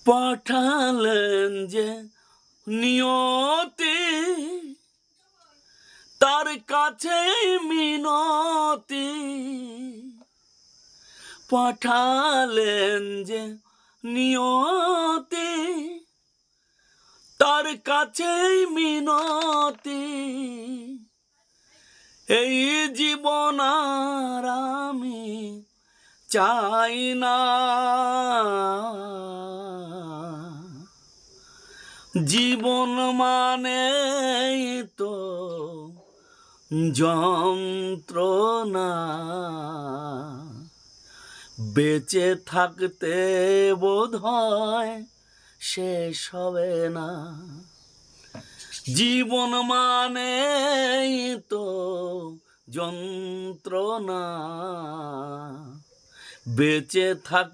পাঠালেন যে নিয়তি, তার কাছে মিনতি। পাঠালেন যে নিয়তি, তার কাছে মিনতি। এই জীবন আর আমি চাই না, জীবন মানে তো যন্ত্রণা। বেঁচে থাকতে বোধহয় শেষ হবে না, জীবন মানে তো যন্ত্রণা। বেঁচে থাক